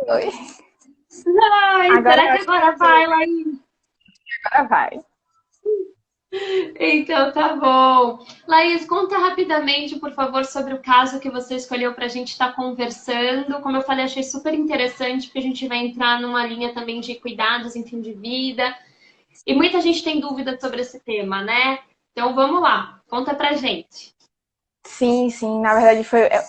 Oi. Ai, Agora será eu que acho que agora vai, Laís? agora vai. Então tá bom. Laís, conta rapidamente, por favor, sobre o caso que você escolheu para a gente estar conversando. Como eu falei, achei super interessante, porque a gente vai entrar numa linha também de cuidados em fim de vida. E muita gente tem dúvida sobre esse tema, né? Então vamos lá, conta pra gente. Sim, sim, na verdade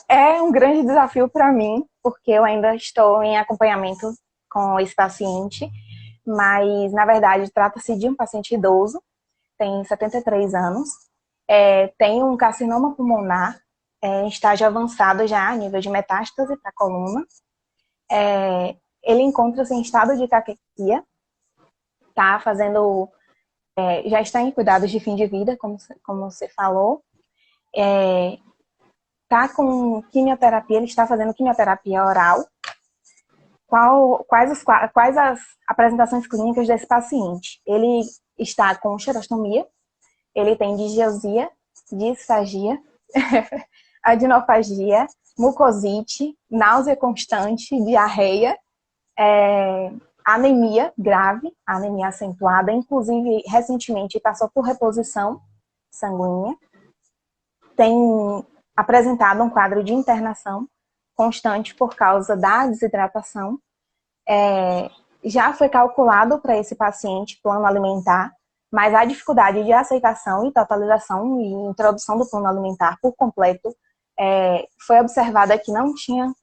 é um grande desafio para mim, porque eu ainda estou em acompanhamento com esse paciente, mas na verdade trata-se de um paciente idoso, tem 73 anos, tem um carcinoma pulmonar, em estágio avançado já, a nível de metástase para a coluna. Ele encontra-se em estado de caquexia, tá fazendo, já está em cuidados de fim de vida, como você falou, tá com quimioterapia, ele está fazendo quimioterapia oral. Quais as apresentações clínicas desse paciente? Ele está com xerostomia, ele tem disgeusia, disfagia, adenofagia, mucosite, náusea constante, diarreia, anemia grave, anemia acentuada, inclusive recentemente passou por reposição sanguínea, tem apresentado um quadro de internação constante por causa da desidratação. Já foi calculado para esse paciente plano alimentar, mas a dificuldade de aceitação e totalização e introdução do plano alimentar por completo foi observada que não tinha,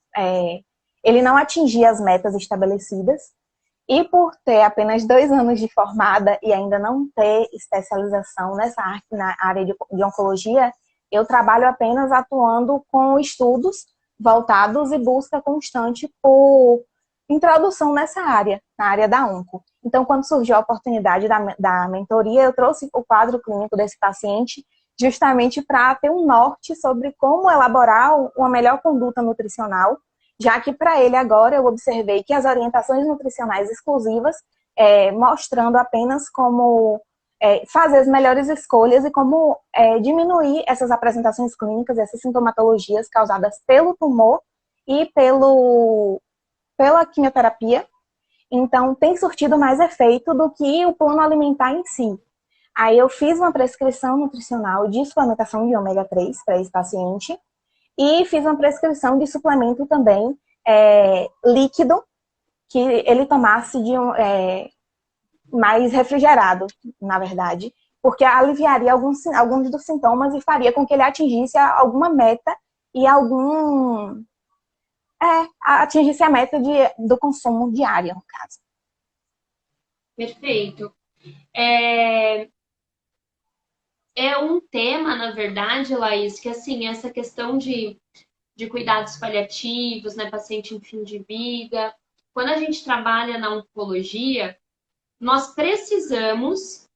ele não atingia as metas estabelecidas, e por ter apenas 2 anos de formada e ainda não ter especialização na área de oncologia, eu trabalho apenas atuando com estudos voltados e busca constante por introdução nessa área, na área da onco. Então, quando surgiu a oportunidade da mentoria, eu trouxe o quadro clínico desse paciente justamente para ter um norte sobre como elaborar uma melhor conduta nutricional, já que para ele agora eu observei que as orientações nutricionais exclusivas, mostrando apenas como fazer as melhores escolhas e como diminuir essas apresentações clínicas, essas sintomatologias causadas pelo tumor e pela quimioterapia. Então, tem surtido mais efeito do que o plano alimentar em si. Aí eu fiz uma prescrição nutricional de suplementação de ômega 3 para esse paciente e fiz uma prescrição de suplemento também líquido, que ele tomasse mais refrigerado, na verdade, porque aliviaria alguns dos sintomas e faria com que ele atingisse alguma meta e atingisse a meta do consumo diário, no caso. Perfeito. É, é um tema, na verdade, Laís, que assim, essa questão de cuidados paliativos, né, paciente em fim de vida, quando a gente trabalha na oncologia, nós precisamos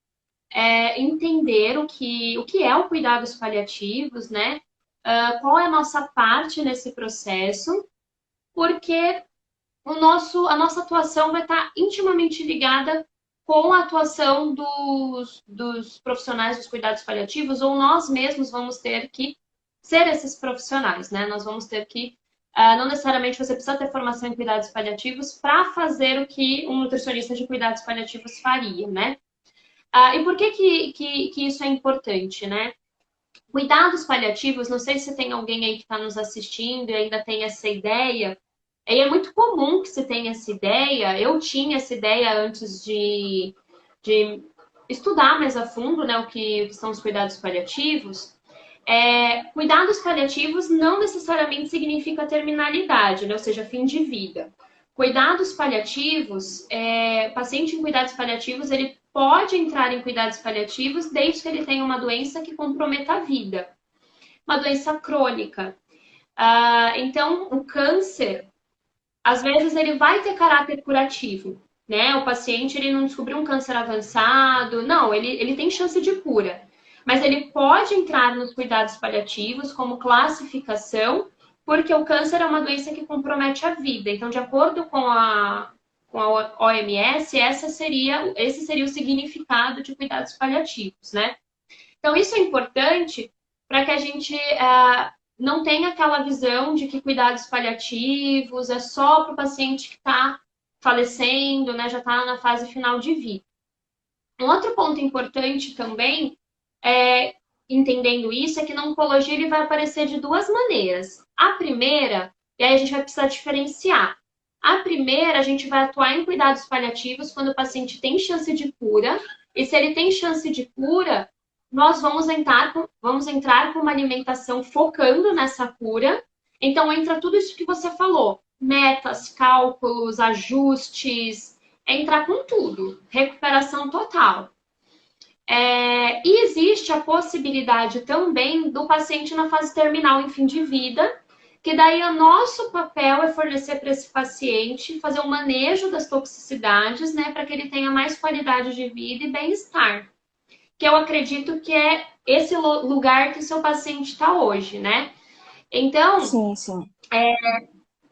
entender o que é o cuidados paliativos, né? Qual é a nossa parte nesse processo, porque a nossa atuação vai estar intimamente ligada com a atuação dos profissionais dos cuidados paliativos, ou nós mesmos vamos ter que ser esses profissionais, né? Nós vamos ter que, não necessariamente você precisa ter formação em cuidados paliativos para fazer o que um nutricionista de cuidados paliativos faria, né? E por que isso é importante, né? Cuidados paliativos, não sei se tem alguém aí que está nos assistindo e ainda tem essa ideia, e é muito comum que se tenha essa ideia. Eu tinha essa ideia antes de estudar mais a fundo, né, o que são os cuidados paliativos. Cuidados paliativos não necessariamente significa terminalidade, né, ou seja, fim de vida. Cuidados paliativos, paciente em cuidados paliativos, ele pode entrar em cuidados paliativos desde que ele tenha uma doença que comprometa a vida, uma doença crônica. Então, o câncer, às vezes, ele vai ter caráter curativo, né? O paciente, ele não descobriu um câncer avançado, não, ele tem chance de cura. Mas ele pode entrar nos cuidados paliativos como classificação, porque o câncer é uma doença que compromete a vida. Então, de acordo com a OMS, esse seria o significado de cuidados paliativos, né? Então, isso é importante para que a gente não tem aquela visão de que cuidados paliativos é só para o paciente que está falecendo, né, já está na fase final de vida. Um outro ponto importante também, entendendo isso, é que na oncologia ele vai aparecer de duas maneiras. A primeira, e aí a gente vai precisar diferenciar. A primeira, a gente vai atuar em cuidados paliativos quando o paciente tem chance de cura, e se ele tem chance de cura, nós vamos entrar com uma alimentação focando nessa cura. Então, entra tudo isso que você falou: metas, cálculos, ajustes, entrar com tudo, recuperação total. E existe a possibilidade também do paciente na fase terminal em fim de vida, que daí o nosso papel é fornecer para esse paciente, fazer o manejo das toxicidades, né, para que ele tenha mais qualidade de vida e bem-estar. Que eu acredito que é esse lugar que o seu paciente está hoje, né? Então, Sim, sim.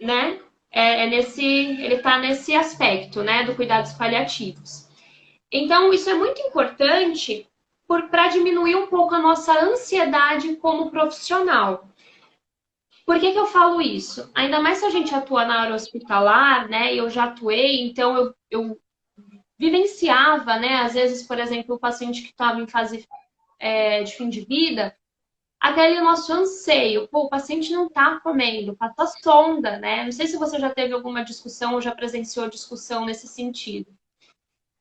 né, ele está nesse aspecto, né, do cuidados paliativos. Então, isso é muito importante para diminuir um pouco a nossa ansiedade como profissional. Por que eu falo isso? Ainda mais se a gente atua na área hospitalar, né? Eu já atuei, então eu vivenciava, né? Às vezes, por exemplo, o paciente que estava em fase de fim de vida, aquele nosso anseio, pô, o paciente não está comendo, passa sonda, né? Não sei se você já teve alguma discussão ou já presenciou discussão nesse sentido.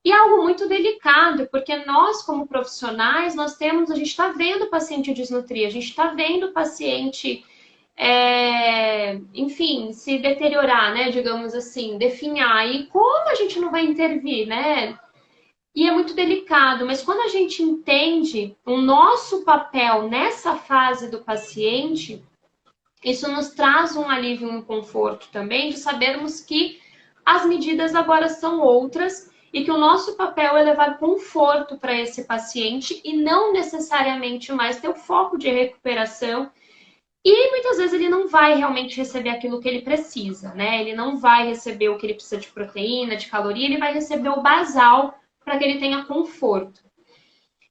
E é algo muito delicado, porque nós, como profissionais, a gente está vendo o paciente desnutrir, a gente está vendo o paciente, enfim, se deteriorar, né, digamos assim, definhar. E como a gente não vai intervir, né? E é muito delicado, mas quando a gente entende o nosso papel nessa fase do paciente, isso nos traz um alívio e um conforto também de sabermos que as medidas agora são outras e que o nosso papel é levar conforto para esse paciente e não necessariamente mais ter o foco de recuperação. E muitas vezes ele não vai realmente receber aquilo que ele precisa, né? Ele não vai receber o que ele precisa de proteína, de caloria, ele vai receber o basal para que ele tenha conforto.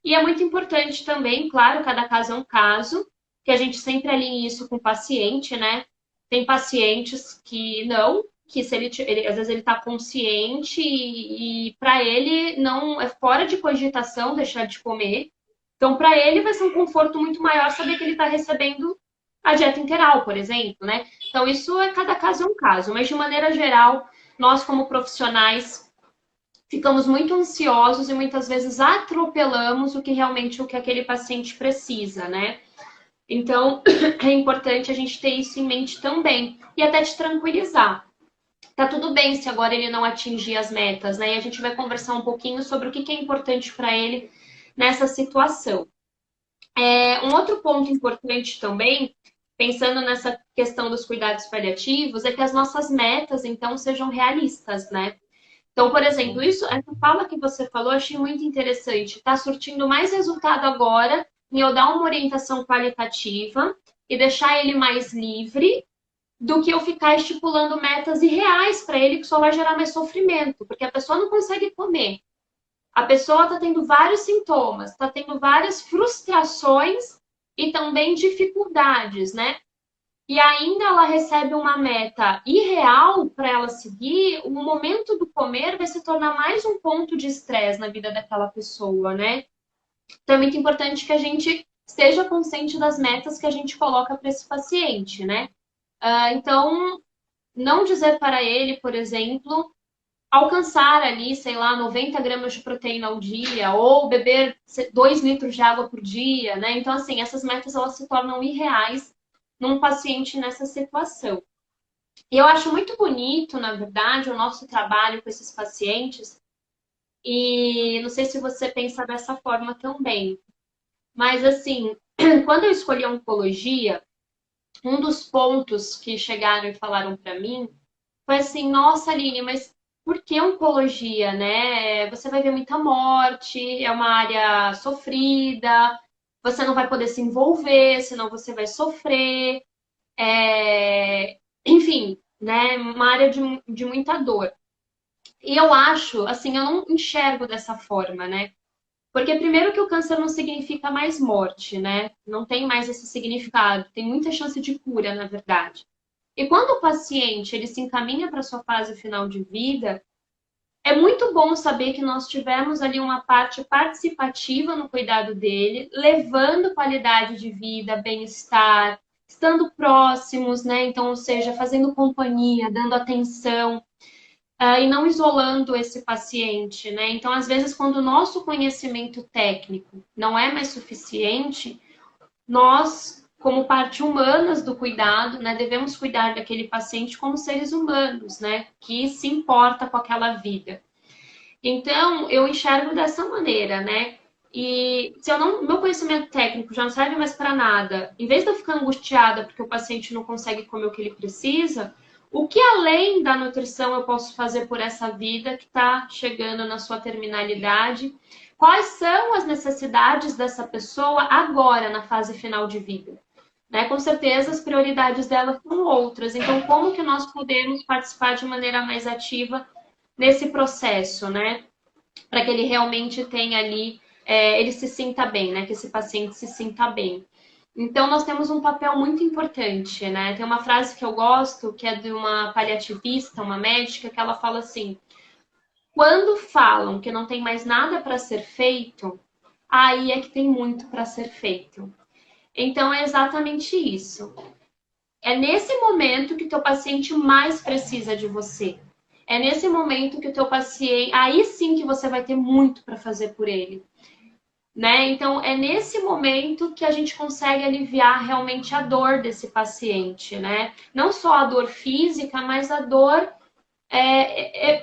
E é muito importante também, claro, cada caso é um caso, que a gente sempre alinhe isso com o paciente, né? Tem pacientes que não, que se às vezes ele está consciente e para ele não é fora de cogitação deixar de comer. Então, para ele vai ser um conforto muito maior saber que ele está recebendo a dieta integral, por exemplo, né? Então, isso cada caso é um caso, mas de maneira geral, nós como profissionais ficamos muito ansiosos e muitas vezes atropelamos o que aquele paciente precisa, né? Então, é importante a gente ter isso em mente também. E até te tranquilizar. Tá tudo bem se agora ele não atingir as metas, né? E a gente vai conversar um pouquinho sobre o que é importante para ele nessa situação. Um outro ponto importante também, pensando nessa questão dos cuidados paliativos, é que as nossas metas, então, sejam realistas, né? Então, por exemplo, essa fala que você falou, eu achei muito interessante. Está surtindo mais resultado agora em eu dar uma orientação qualitativa e deixar ele mais livre do que eu ficar estipulando metas irreais para ele que só vai gerar mais sofrimento, porque a pessoa não consegue comer. A pessoa está tendo vários sintomas, está tendo várias frustrações e também dificuldades, né? E ainda ela recebe uma meta irreal para ela seguir, o momento do comer vai se tornar mais um ponto de estresse na vida daquela pessoa, né? Então é muito importante que a gente esteja consciente das metas que a gente coloca para esse paciente, né? Então, não dizer para ele, por exemplo, alcançar ali, sei lá, 90 gramas de proteína ao dia, ou beber 2 litros de água por dia, né? Então, assim, essas metas elas se tornam irreais num paciente nessa situação. E eu acho muito bonito, na verdade, o nosso trabalho com esses pacientes, e não sei se você pensa dessa forma também, mas assim, quando eu escolhi a oncologia, um dos pontos que chegaram e falaram para mim foi assim, nossa, Aline, mas por que oncologia, né? Você vai ver muita morte, é uma área sofrida, você não vai poder se envolver, senão você vai sofrer. Enfim, né? Uma área de muita dor. E eu acho, assim, eu não enxergo dessa forma, né? Porque primeiro que o câncer não significa mais morte, né? Não tem mais esse significado, tem muita chance de cura, na verdade. E quando o paciente ele se encaminha para sua fase final de vida, é muito bom saber que nós tivemos ali uma parte participativa no cuidado dele, levando qualidade de vida, bem-estar, estando próximos, né? Então, ou seja, fazendo companhia, dando atenção, e não isolando esse paciente, né? Então, às vezes, quando o nosso conhecimento técnico não é mais suficiente, nós, como parte humanas do cuidado, né, devemos cuidar daquele paciente como seres humanos, né, que se importa com aquela vida. Então, eu enxergo dessa maneira, né? E se eu não, meu conhecimento técnico já não serve mais para nada, em vez de eu ficar angustiada porque o paciente não consegue comer o que ele precisa, o que além da nutrição eu posso fazer por essa vida que está chegando na sua terminalidade? Quais são as necessidades dessa pessoa agora, na fase final de vida? Né? Com certeza as prioridades dela são outras. Então, como que nós podemos participar de maneira mais ativa nesse processo, né? Para que ele realmente tenha ali, ele se sinta bem, né? Que esse paciente se sinta bem. Então, nós temos um papel muito importante, né? Tem uma frase que eu gosto, que é de uma paliativista, uma médica, que ela fala assim: quando falam que não tem mais nada para ser feito, aí é que tem muito para ser feito. Então, é exatamente isso. É nesse momento que o teu paciente mais precisa de você. É nesse momento que o teu paciente, aí sim que você vai ter muito para fazer por ele, né? Então é nesse momento que a gente consegue aliviar realmente a dor desse paciente, né? Não só a dor física, mas a dor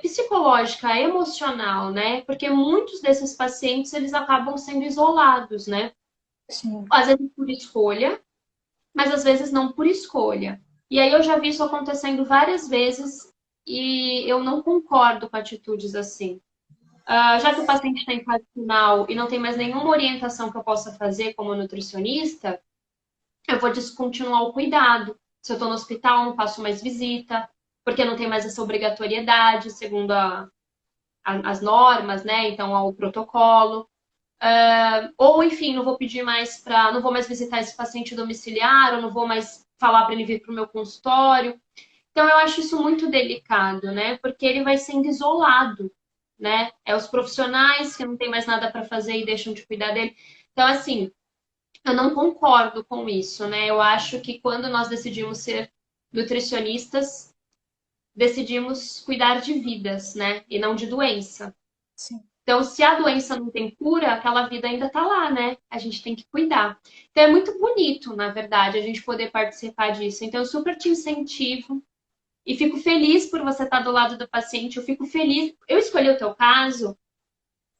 psicológica, emocional, né? Porque muitos desses pacientes eles acabam sendo isolados, né? Sim. Às vezes por escolha, mas às vezes não por escolha. E aí eu já vi isso acontecendo várias vezes e eu não concordo com atitudes assim. Já que o paciente está em fase final e não tem mais nenhuma orientação que eu possa fazer como nutricionista, eu vou descontinuar o cuidado. Se eu estou no hospital, não faço mais visita, porque não tem mais essa obrigatoriedade, segundo as normas, né? Então, ao protocolo. Ou, enfim, não vou pedir mais para. Não vou mais visitar esse paciente domiciliar, ou não vou mais falar para ele vir para o meu consultório. Então, eu acho isso muito delicado, né? Porque ele vai sendo isolado, né? É os profissionais que não tem mais nada para fazer e deixam de cuidar dele. Então, assim, eu não concordo com isso, né? Eu acho que quando nós decidimos ser nutricionistas, decidimos cuidar de vidas, né? E não de doença. Sim. Então, se a doença não tem cura, aquela vida ainda tá lá, né? A gente tem que cuidar. Então, é muito bonito, na verdade, a gente poder participar disso. Então, eu super te incentivo e fico feliz por você estar do lado do paciente. Eu fico feliz. Eu escolhi o teu caso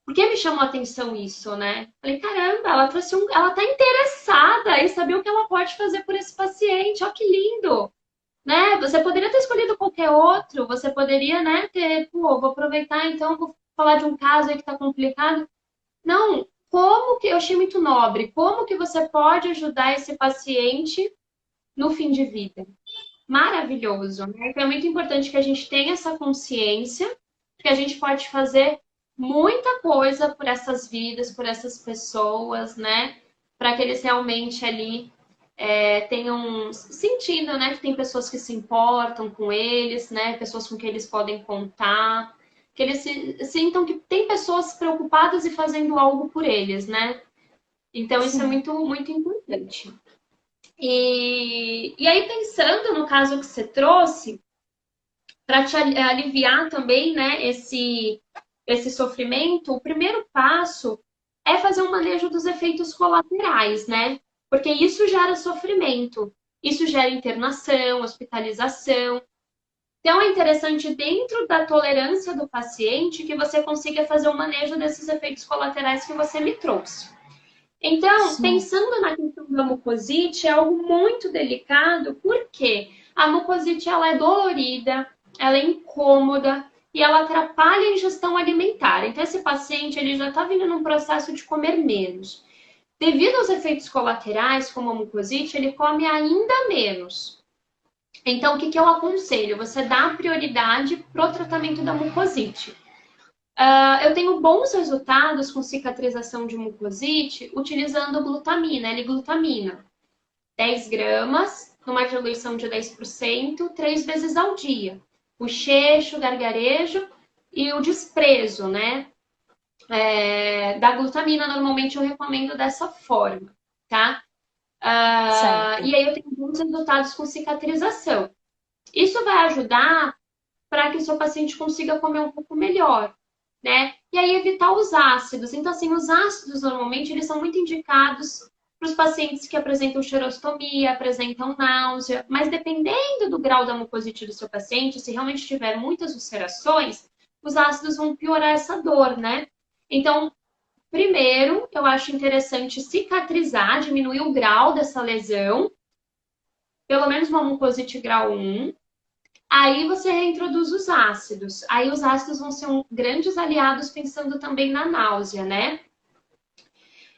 porque me chamou a atenção isso, né? Falei, caramba, ela trouxe ela tá interessada em saber o que ela pode fazer por esse paciente. Ó, que lindo! Né? Você poderia ter escolhido qualquer outro, você poderia, né, ter, pô, vou aproveitar então, vou falar de um caso aí que tá complicado. Não, como que eu achei muito nobre, como que você pode ajudar esse paciente no fim de vida? Maravilhoso, né? Então é muito importante que a gente tenha essa consciência que a gente pode fazer muita coisa por essas vidas, por essas pessoas, né? Para que eles realmente ali tenham sentindo, né? Que tem pessoas que se importam com eles, né? Pessoas com quem eles podem contar, que eles sintam que tem pessoas preocupadas e fazendo algo por eles, né? Então isso é Sim. muito, muito importante. E aí, pensando no caso que você trouxe, para te aliviar também, né, esse sofrimento, o primeiro passo é fazer um manejo dos efeitos colaterais, né? Porque isso gera sofrimento, isso gera internação, hospitalização. Então, é interessante, dentro da tolerância do paciente, que você consiga fazer o manejo desses efeitos colaterais que você me trouxe. Então, Sim. pensando na questão da mucosite, é algo muito delicado, porque a mucosite ela é dolorida, ela é incômoda e ela atrapalha a ingestão alimentar. Então, esse paciente ele já está vindo num processo de comer menos. Devido aos efeitos colaterais, como a mucosite, ele come ainda menos. Então, o que eu aconselho? Você dá prioridade para o tratamento da mucosite. Eu tenho bons resultados com cicatrização de mucosite utilizando glutamina, L-glutamina. 10 gramas, numa diluição de 10%, 3 vezes ao dia. O bochecho, o gargarejo e o desprezo, né? Da glutamina, normalmente eu recomendo dessa forma, tá? Certo. E aí eu tenho muitos resultados com cicatrização. Isso vai ajudar para que o seu paciente consiga comer um pouco melhor, né? E aí evitar os ácidos. Então, assim, os ácidos normalmente eles são muito indicados para os pacientes que apresentam xerostomia, apresentam náusea, mas dependendo do grau da mucosite do seu paciente, se realmente tiver muitas ulcerações, os ácidos vão piorar essa dor, né? Então, primeiro, eu acho interessante cicatrizar, diminuir o grau dessa lesão, pelo menos uma mucosite grau 1. Aí você reintroduz os ácidos. Aí os ácidos vão ser grandes aliados pensando também na náusea, né?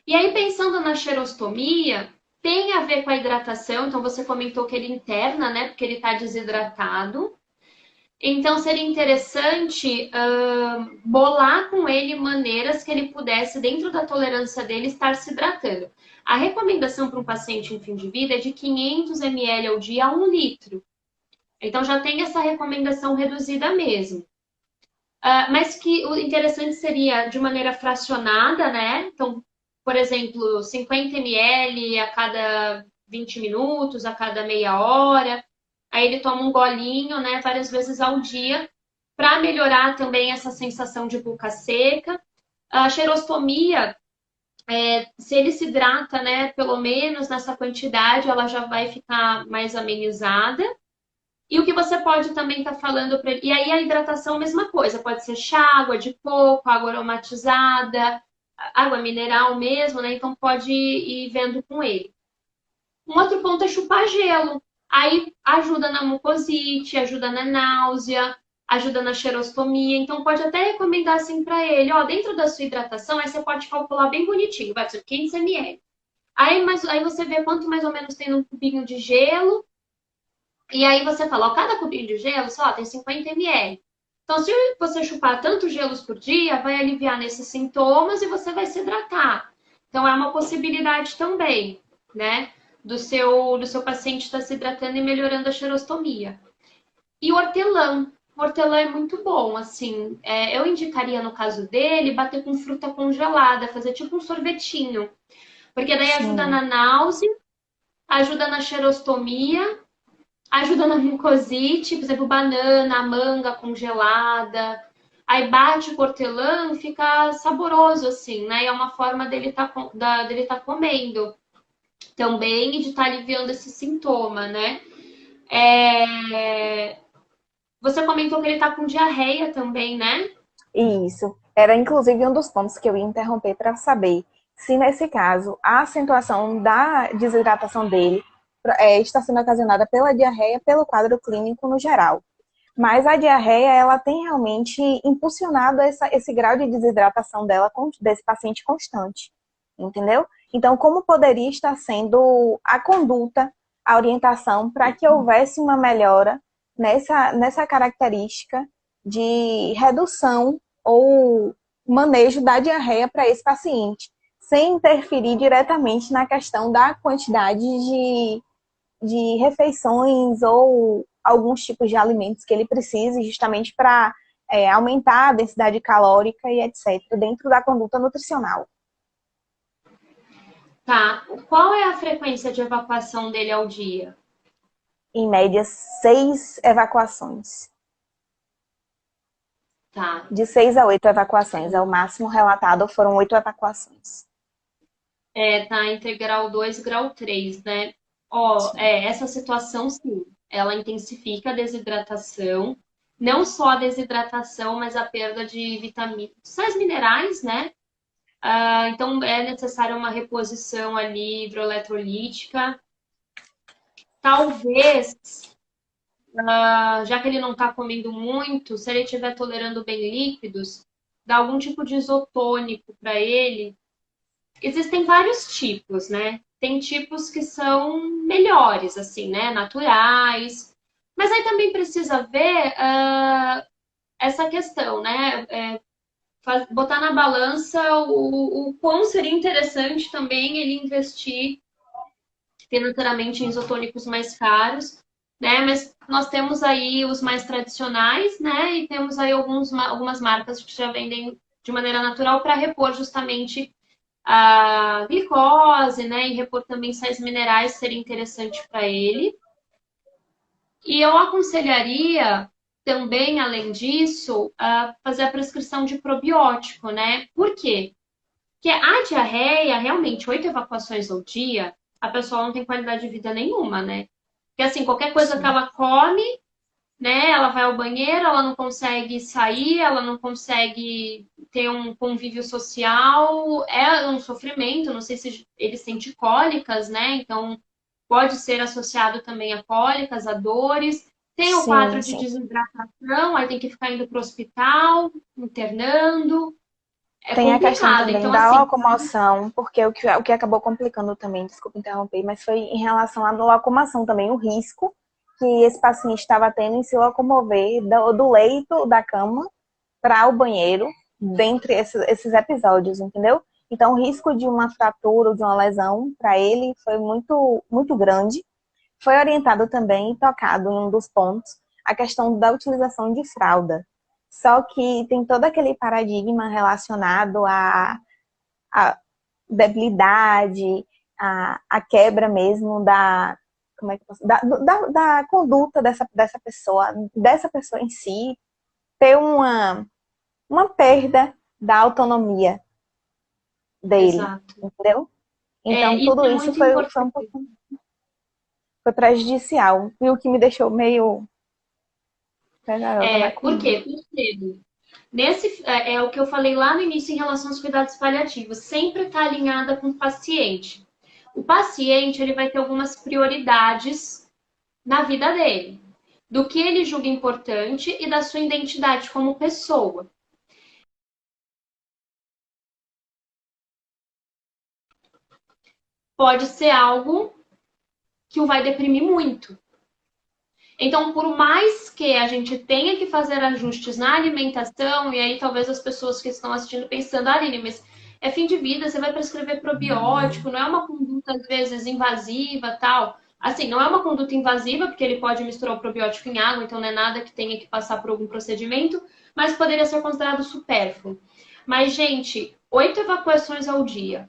E aí pensando na xerostomia, tem a ver com a hidratação. Então você comentou que ele interna, né? Porque ele está desidratado. Então seria interessante bolar com ele maneiras que ele pudesse, dentro da tolerância dele, estar se hidratando. A recomendação para um paciente em fim de vida é de 500 ml ao dia a 1 litro. Então já tem essa recomendação reduzida mesmo. Mas que o interessante seria de maneira fracionada, né? Então, por exemplo, 50 ml a cada 20 minutos, a cada meia hora. Aí ele toma um golinho, né? Várias vezes ao dia, para melhorar também essa sensação de boca seca. A xerostomia, se ele se hidrata, né? Pelo menos nessa quantidade, ela já vai ficar mais amenizada. E o que você pode também estar falando para ele. E aí a hidratação, mesma coisa. Pode ser chá, água de coco, água aromatizada, água mineral mesmo, né? Então pode ir vendo com ele. Um outro ponto é chupar gelo. Aí ajuda na mucosite, ajuda na náusea, ajuda na xerostomia. Então pode até recomendar assim para ele, ó, dentro da sua hidratação, aí você pode calcular bem bonitinho, vai ser 500 ml. Aí você vê quanto mais ou menos tem num cubinho de gelo. E aí você fala, ó, cada cubinho de gelo só tem 50 ml. Então, se você chupar tantos gelos por dia, vai aliviar nesses sintomas e você vai se hidratar. Então, é uma possibilidade também, né? Do seu paciente estar se hidratando e melhorando a xerostomia. E o hortelã. O hortelã é muito bom, assim. Eu indicaria, no caso dele, bater com fruta congelada, fazer tipo um sorvetinho. Porque daí ajuda Sim. na náusea, ajuda na xerostomia, ajuda na mucosite, por exemplo, banana, manga congelada. Aí bate o hortelã e fica saboroso, assim, né? E é uma forma dele tá comendo também e de estar aliviando esse sintoma, né? Você comentou que ele tá com diarreia também, né? Isso. Era inclusive um dos pontos que eu ia interromper para saber se, nesse caso, a acentuação da desidratação dele está sendo ocasionada pela diarreia, pelo quadro clínico no geral. Mas a diarreia, ela tem realmente impulsionado esse grau de desidratação desse paciente constante, entendeu? Então, como poderia estar sendo a conduta, a orientação para que houvesse uma melhora nessa característica de redução ou manejo da diarreia para esse paciente, sem interferir diretamente na questão da quantidade de refeições ou alguns tipos de alimentos que ele precise justamente para aumentar a densidade calórica e etc., dentro da conduta nutricional. Tá. Qual é a frequência de evacuação dele ao dia? Em média, 6 evacuações. Tá. De 6 a 8 evacuações. É o máximo relatado, foram 8 evacuações. Tá entre grau 2 e grau 3, né? Ó, essa situação, sim, ela intensifica a desidratação. Não só a desidratação, mas a perda de vitaminas, sais minerais, né? Então, é necessária uma reposição ali hidroeletrolítica. Talvez, já que ele não está comendo muito, se ele estiver tolerando bem líquidos, dá algum tipo de isotônico para ele. Existem vários tipos, né? Tem tipos que são melhores, assim, né? Naturais. Mas aí também precisa ver essa questão, né? botar na balança o quão seria interessante também ele investir financeiramente em isotônicos mais caros, né? Mas nós temos aí os mais tradicionais, né? E temos aí algumas marcas que já vendem de maneira natural para repor justamente a glicose, né? E repor também sais minerais seria interessante para ele. E eu aconselharia também, além disso, a fazer a prescrição de probiótico, né? Por quê? Porque a diarreia, realmente, 8 evacuações ao dia, a pessoa não tem qualidade de vida nenhuma, né? Porque assim, qualquer coisa que Sim. ela come, né? Ela vai ao banheiro, ela não consegue sair, ela não consegue ter um convívio social, é um sofrimento, não sei se ele sente cólicas, né? Então, pode ser associado também a cólicas, a dores. Tem o Sim, quadro de sim. desidratação, aí tem que ficar indo para o hospital, internando. É Tem a questão complicado. também Então, da assim, locomoção, porque o que acabou complicando também, desculpa interromper, mas foi em relação à locomoção também, o risco que esse paciente estava tendo em se locomover do leito da cama para o banheiro, dentre esses episódios, entendeu? Então, o risco de uma fratura ou de uma lesão para ele foi muito, muito grande. Foi orientado também e tocado em um dos pontos a questão da utilização de fralda. Só que tem todo aquele paradigma relacionado à debilidade, à quebra mesmo da, como é que eu posso, da conduta dessa pessoa em si, ter uma perda da autonomia dele, exato. entendeu? Então, Isso tudo é isso muito foi um importante. pouco foi prejudicial. E o que me deixou meio pesarosa na Por coluna. quê? Percebo. É o que eu falei lá no início em relação aos cuidados paliativos. Sempre está alinhada com o paciente. O paciente ele vai ter algumas prioridades na vida dele, do que ele julga importante e da sua identidade como pessoa. Pode ser algo que o vai deprimir muito. Então, por mais que a gente tenha que fazer ajustes na alimentação, e aí talvez as pessoas que estão assistindo pensando, Aline, mas é fim de vida, você vai prescrever probiótico, não é uma conduta, às vezes, invasiva, tal. Assim, não é uma conduta invasiva, porque ele pode misturar o probiótico em água, então não é nada que tenha que passar por algum procedimento, mas poderia ser considerado supérfluo. Mas, gente, 8 evacuações ao dia.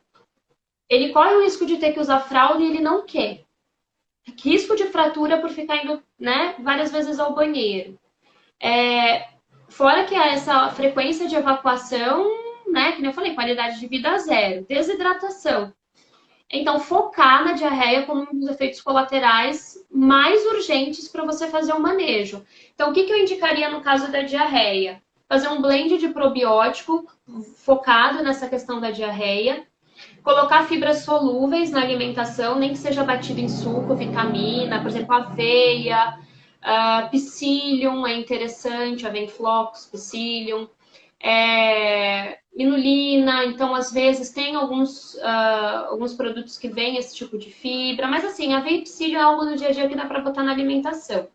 Ele corre o risco de ter que usar fralda e ele não quer. Risco de fratura por ficar indo, né, várias vezes ao banheiro. Fora que essa frequência de evacuação, né, que nem eu falei, qualidade de vida zero, desidratação. Então, focar na diarreia como um dos efeitos colaterais mais urgentes para você fazer o manejo. Então, o que eu indicaria no caso da diarreia? Fazer um blend de probiótico focado nessa questão da diarreia, colocar fibras solúveis na alimentação, nem que seja batido em suco, vitamina, por exemplo, aveia, psyllium é interessante, avenflocos, psyllium, inulina, então às vezes tem alguns produtos que vêm esse tipo de fibra, mas assim, aveia e psyllium é algo do dia a dia que dá para botar na alimentação.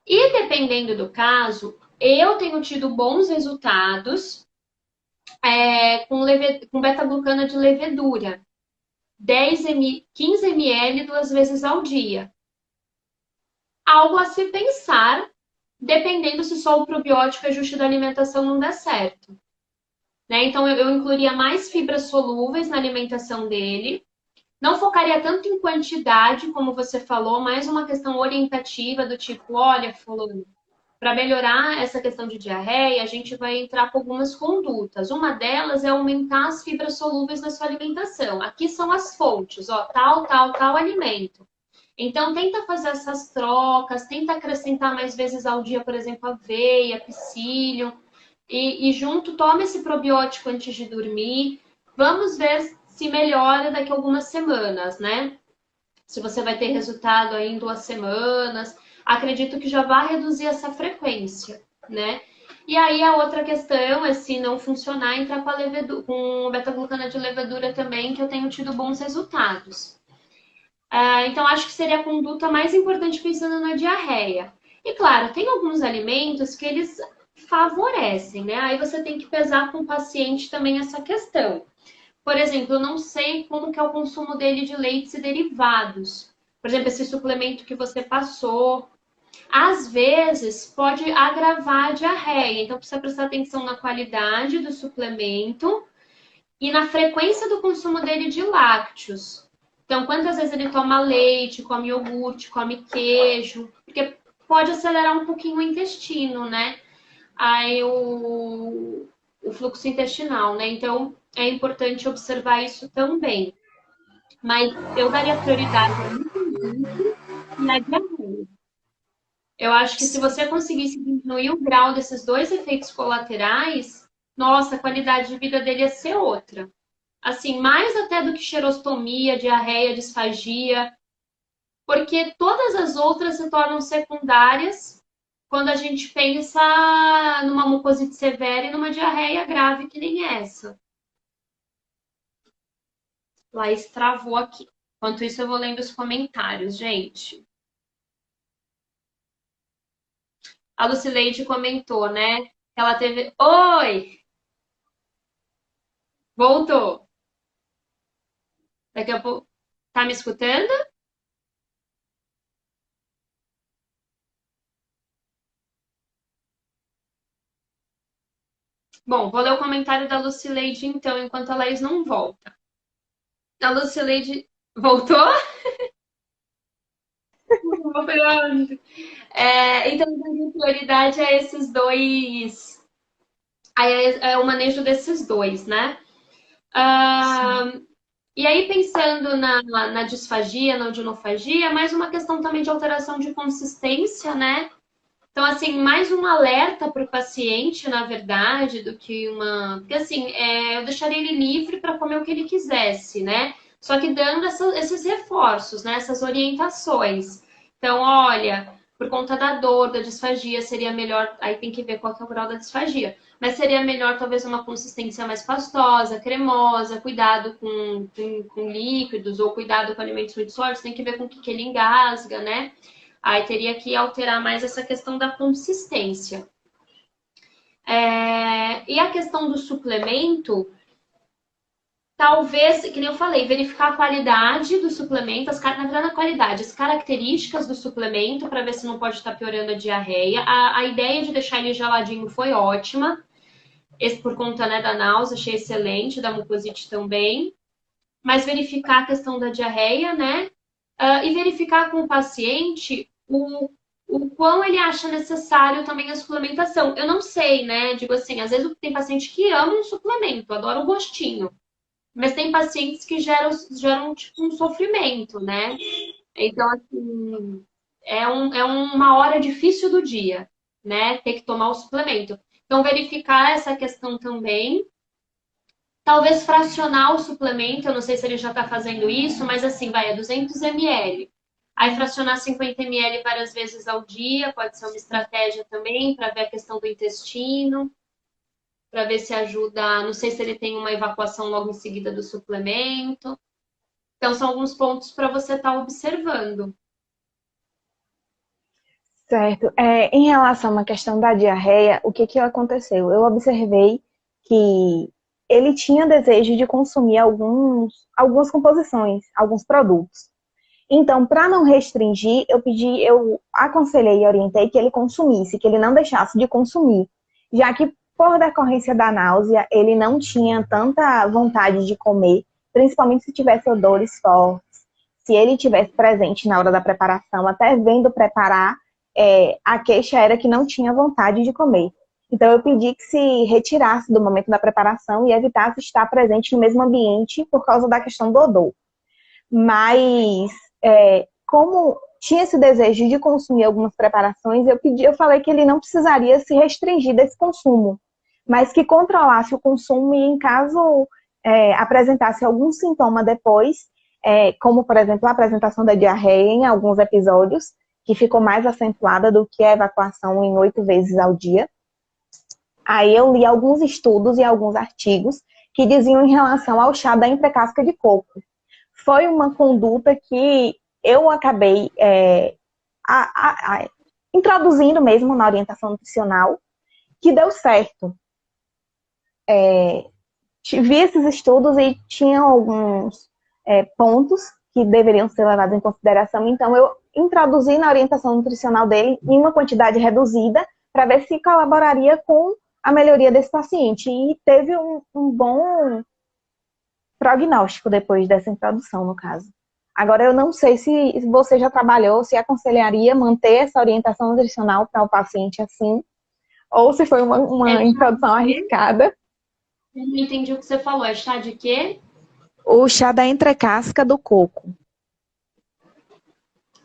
E dependendo do caso, eu tenho tido bons resultados com beta-glucana de levedura. 15 ml 2 vezes ao dia. Algo a se pensar, dependendo se só o probiótico e ajuste da alimentação não der certo. Né? Então, eu incluiria mais fibras solúveis na alimentação dele. Não focaria tanto em quantidade, como você falou, mais uma questão orientativa do tipo, olha, fulano, para melhorar essa questão de diarreia, a gente vai entrar com algumas condutas. Uma delas é aumentar as fibras solúveis na sua alimentação. Aqui são as fontes, ó, tal alimento. Então, tenta fazer essas trocas, tenta acrescentar mais vezes ao dia, por exemplo, aveia, psyllium, e junto toma esse probiótico antes de dormir. Vamos ver se melhora daqui a algumas semanas, né? Se você vai ter resultado aí em 2 semanas. Acredito que já vai reduzir essa frequência, né? E aí a outra questão é se não funcionar, entrar com beta-glucana de levedura também, que eu tenho tido bons resultados. Então, acho que seria a conduta mais importante pensando na diarreia. E claro, tem alguns alimentos que eles favorecem, né? Aí você tem que pesar com o paciente também essa questão. Por exemplo, eu não sei como que é o consumo dele de leites e derivados. Por exemplo, esse suplemento que você passou, às vezes pode agravar a diarreia. Então precisa prestar atenção na qualidade do suplemento e na frequência do consumo dele de lácteos. Então, quantas vezes ele toma leite, come iogurte, come queijo, porque pode acelerar um pouquinho o intestino, né? Aí o fluxo intestinal, né? Então, é importante observar isso também. Mas eu daria prioridade ao nutriente e à diarreia. Eu acho que se você conseguisse diminuir o grau desses dois efeitos colaterais, nossa, a qualidade de vida dele ia ser outra. Assim, mais até do que xerostomia, diarreia, disfagia, porque todas as outras se tornam secundárias quando a gente pensa numa mucosite severa e numa diarreia grave que nem essa. Laís travou aqui. Enquanto isso, eu vou lendo os comentários, gente. A Lucileide comentou, né? Que ela teve. Oi! Voltou. Daqui a pouco. Tá me escutando? Bom, vou ler o comentário da Lucileide então, enquanto a Laís não volta. A Lucileide voltou? Então, a prioridade é esses dois. Aí é o manejo desses dois, né? E aí, pensando na disfagia, na odinofagia, mais uma questão também de alteração de consistência, né? Então, assim, mais um alerta para o paciente, na verdade, do que uma. Porque, assim, eu deixaria ele livre para comer o que ele quisesse, né? Só que dando esses reforços, né? Essas orientações. Então, olha, por conta da dor, da disfagia, seria melhor. Aí tem que ver qual que é o grau da disfagia. Mas seria melhor, talvez, uma consistência mais pastosa, cremosa, cuidado com líquidos ou cuidado com alimentos muito sólidos, tem que ver com o que ele engasga, né? Aí teria que alterar mais essa questão da consistência. E a questão do suplemento, talvez, que nem eu falei, verificar a qualidade do suplemento, na verdade, a qualidade, as características do suplemento, para ver se não pode estar piorando a diarreia. A ideia de deixar ele geladinho foi ótima. Esse por conta, né, da náusea, achei excelente, da mucosite também. Mas verificar a questão da diarreia, né? E verificar com o paciente o quão ele acha necessário também a suplementação. Eu não sei, né? Digo assim, às vezes tem paciente que ama um suplemento, adora o gostinho. Mas tem pacientes que geram tipo, um sofrimento, né? Então, assim, é uma hora difícil do dia, né? Ter que tomar o suplemento. Então, verificar essa questão também. Talvez fracionar o suplemento, eu não sei se ele já está fazendo isso, mas assim, vai, é 200 ml. Aí fracionar 50 ml várias vezes ao dia, pode ser uma estratégia também para ver a questão do intestino, para ver se ajuda, não sei se ele tem uma evacuação logo em seguida do suplemento. Então, são alguns pontos para você estar observando. Certo. Em relação à questão da diarreia, o que aconteceu? Eu observei que ele tinha desejo de consumir algumas composições, alguns produtos. Então, para não restringir, eu aconselhei e orientei que ele consumisse, que ele não deixasse de consumir, já que por decorrência da náusea, ele não tinha tanta vontade de comer, principalmente se tivesse odores fortes, se ele tivesse presente na hora da preparação, até vendo preparar, a queixa era que não tinha vontade de comer. Então, eu pedi que se retirasse do momento da preparação e evitasse estar presente no mesmo ambiente por causa da questão do odor. Mas, como tinha esse desejo de consumir algumas preparações, eu falei que ele não precisaria se restringir desse consumo, mas que controlasse o consumo e, em caso apresentasse algum sintoma depois, como, por exemplo, a apresentação da diarreia em alguns episódios, que ficou mais acentuada do que a evacuação em 8 vezes ao dia. Aí eu li alguns estudos e alguns artigos que diziam em relação ao chá da entrecasca de coco. Foi uma conduta que eu acabei introduzindo mesmo na orientação nutricional que deu certo. Vi esses estudos e tinham alguns pontos que deveriam ser levados em consideração, então eu introduzi na orientação nutricional dele em uma quantidade reduzida para ver se colaboraria com a melhoria desse paciente. E teve um bom prognóstico depois dessa introdução, no caso. Agora, eu não sei se você já trabalhou, se aconselharia manter essa orientação nutricional para o paciente assim, ou se foi uma introdução arriscada. Eu não entendi o que você falou. É chá de quê? O chá da entrecasca do coco.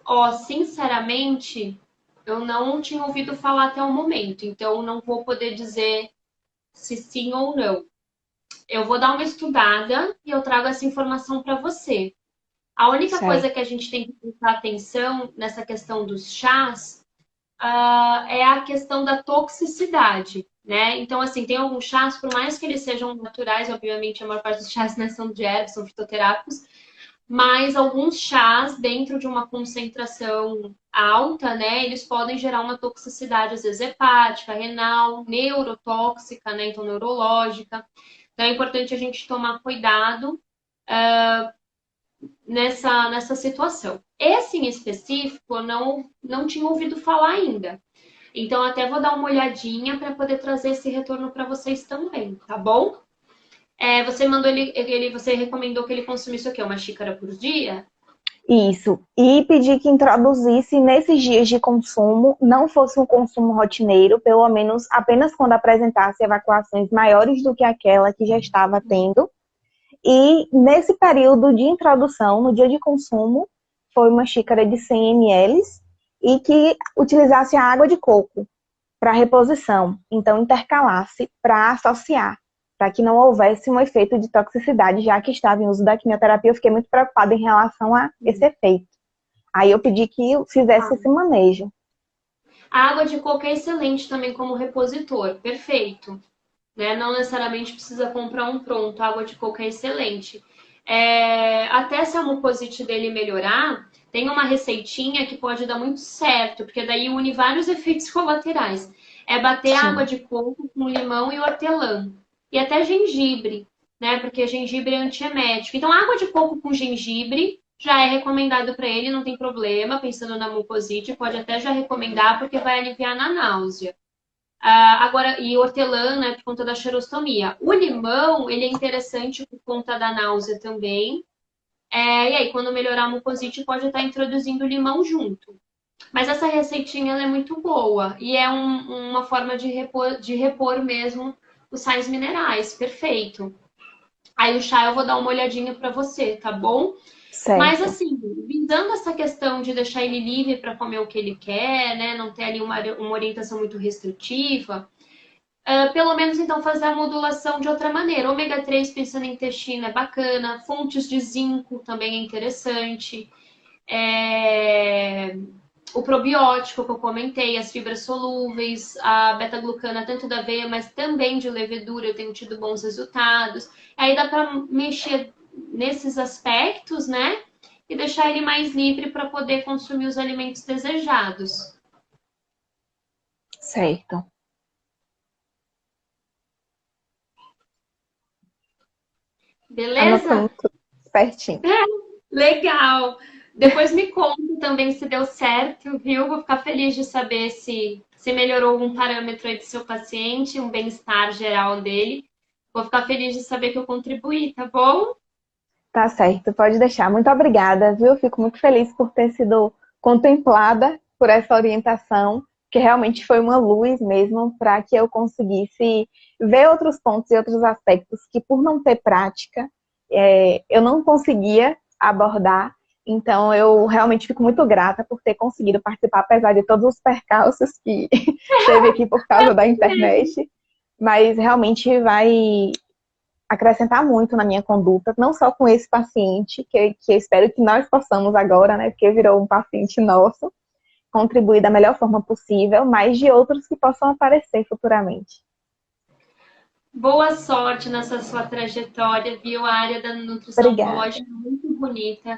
Ó, sinceramente, eu não tinha ouvido falar até o momento, então não vou poder dizer se sim ou não. Eu vou dar uma estudada e eu trago essa informação para você. A única coisa que a gente tem que prestar atenção nessa questão dos chás é a questão da toxicidade, né? Então, assim, tem alguns chás, por mais que eles sejam naturais, obviamente a maior parte dos chás, né, são de ervas, são fitoterápicos, mas alguns chás, dentro de uma concentração alta, né, eles podem gerar uma toxicidade, às vezes hepática, renal, neurotóxica, né, então neurológica. Então é importante a gente tomar cuidado nessa situação. Esse em específico eu não tinha ouvido falar ainda. Então até vou dar uma olhadinha para poder trazer esse retorno para vocês também, tá bom? Você mandou você recomendou que ele consumisse o quê? Uma xícara por dia? Isso. E pedi que introduzisse nesses dias de consumo, não fosse um consumo rotineiro, pelo menos apenas quando apresentasse evacuações maiores do que aquela que já estava tendo. E nesse período de introdução, no dia de consumo, foi uma xícara de 100 ml e que utilizasse a água de coco para reposição. Então, intercalasse para associar, para que não houvesse um efeito de toxicidade, já que estava em uso da quimioterapia. Eu fiquei muito preocupada em relação a esse efeito. Aí eu pedi que fizesse esse manejo. A água de coco é excelente também como repositor, perfeito. Né? Não necessariamente precisa comprar um pronto, a água de coco é excelente. Até se a mucosite dele melhorar, tem uma receitinha que pode dar muito certo, porque daí une vários efeitos colaterais. É bater água de coco com limão e hortelã. E até gengibre, né? Porque gengibre é antiemético. Então, água de coco com gengibre já é recomendado para ele, não tem problema. Pensando na mucosite, pode até já recomendar, porque vai aliviar na náusea. Agora, e hortelã, né, por conta da xerostomia. O limão, ele é interessante por conta da náusea também. E aí, quando melhorar a mucosite, pode estar introduzindo o limão junto. Mas essa receitinha ela é muito boa e é uma forma de repor mesmo os sais minerais, perfeito. Aí o chá eu vou dar uma olhadinha para você, tá bom? Certo. Mas assim, visando essa questão de deixar ele livre para comer o que ele quer, né? Não ter ali uma orientação muito restritiva, pelo menos então fazer a modulação de outra maneira. Ômega 3 pensando em intestino é bacana, fontes de zinco também é interessante. O probiótico que eu comentei, as fibras solúveis, a beta-glucana, tanto da aveia, mas também de levedura, eu tenho tido bons resultados. Aí dá para mexer nesses aspectos, né? E deixar ele mais livre para poder consumir os alimentos desejados. Certo. Beleza? Anotando certinho. Legal! Depois me conta também se deu certo, viu? Vou ficar feliz de saber se melhorou algum parâmetro aí do seu paciente, um bem-estar geral dele. Vou ficar feliz de saber que eu contribuí, tá bom? Tá certo, pode deixar. Muito obrigada, viu? Fico muito feliz por ter sido contemplada por essa orientação, que realmente foi uma luz mesmo para que eu conseguisse ver outros pontos e outros aspectos que, por não ter prática, eu não conseguia abordar. Então, eu realmente fico muito grata por ter conseguido participar, apesar de todos os percalços que teve aqui por causa da internet. Mas realmente vai acrescentar muito na minha conduta, não só com esse paciente, que eu espero que nós possamos agora, né, porque virou um paciente nosso, contribuir da melhor forma possível, mas de outros que possam aparecer futuramente. Boa sorte nessa sua trajetória, viu? A área da nutrição oncológica é muito bonita.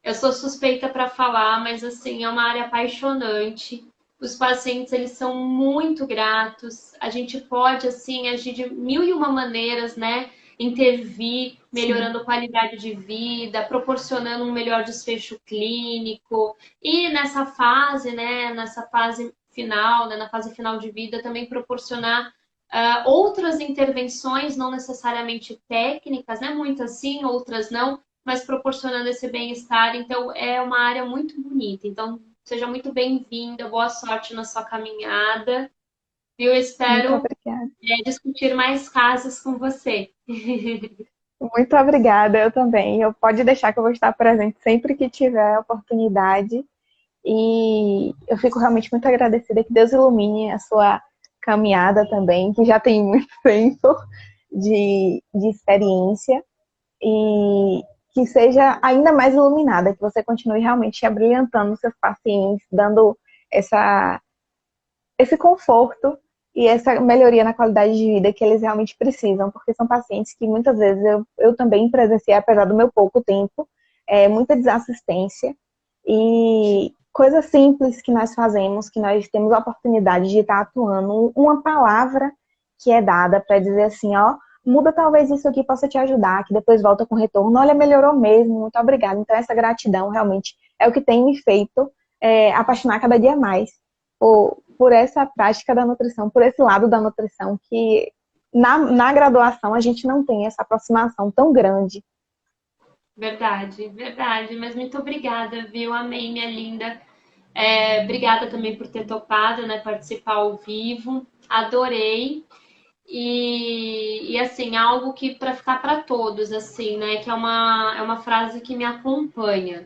Eu sou suspeita para falar, mas assim, é uma área apaixonante. Os pacientes, eles são muito gratos. A gente pode, assim, agir de mil e uma maneiras, né? Intervir, Sim. melhorando a qualidade de vida, proporcionando um melhor desfecho clínico. E nessa fase, né? Nessa fase final, né? Na fase final de vida, também proporcionar outras intervenções, não necessariamente técnicas, né? Muitas sim, outras não, mas proporcionando esse bem-estar. Então, é uma área muito bonita. Então, seja muito bem-vinda, boa sorte na sua caminhada. Eu Muito espero obrigada. discutir mais casos com você. Muito obrigada, eu também. Eu pode deixar que eu vou estar presente sempre que tiver oportunidade. E eu fico realmente muito agradecida que Deus ilumine a sua caminhada também, que já tem muito tempo de experiência, e que seja ainda mais iluminada, que você continue realmente abrilhantando seus pacientes, dando essa, esse conforto e essa melhoria na qualidade de vida que eles realmente precisam, porque são pacientes que muitas vezes eu também presenciei, apesar do meu pouco tempo, muita desassistência e coisas simples que nós fazemos, que nós temos a oportunidade de estar atuando, uma palavra que é dada para dizer assim, ó, muda talvez isso aqui possa te ajudar, que depois volta com retorno, olha, melhorou mesmo, muito obrigada. Então essa gratidão realmente é o que tem me feito apaixonar cada dia mais por essa prática da nutrição, por esse lado da nutrição, que na graduação a gente não tem essa aproximação tão grande. Verdade, verdade. Mas muito obrigada, viu? Amei, minha linda. Obrigada também por ter topado, né, participar ao vivo. Adorei. E assim, algo que para ficar para todos, assim, né? Que é uma frase que me acompanha.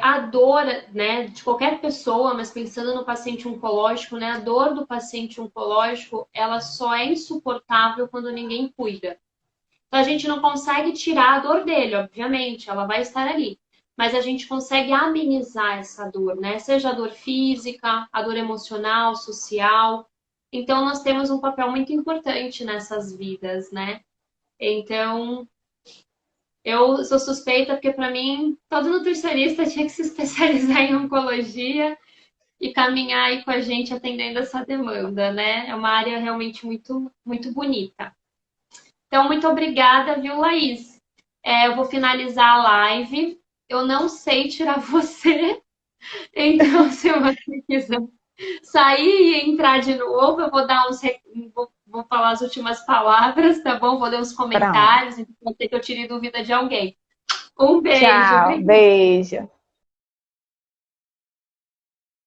A dor, né, de qualquer pessoa, mas pensando no paciente oncológico, né, a dor do paciente oncológico, ela só é insuportável quando ninguém cuida. Então a gente não consegue tirar a dor dele, obviamente, ela vai estar ali. Mas a gente consegue amenizar essa dor, né? Seja a dor física, a dor emocional, social. Então nós temos um papel muito importante nessas vidas, né? Então, eu sou suspeita porque, para mim, todo nutricionista tinha que se especializar em oncologia e caminhar aí com a gente atendendo essa demanda, né? É uma área realmente muito, muito bonita. Então, muito obrigada, viu, Laís? Eu vou finalizar a live. Eu não sei tirar você, então, se você quiser sair e entrar de novo, eu vou dar vou falar as últimas palavras, tá bom? Vou ler os Pronto. comentários, então pode ser que eu tire dúvida de alguém. Um beijo, Tchau, obrigada. beijo.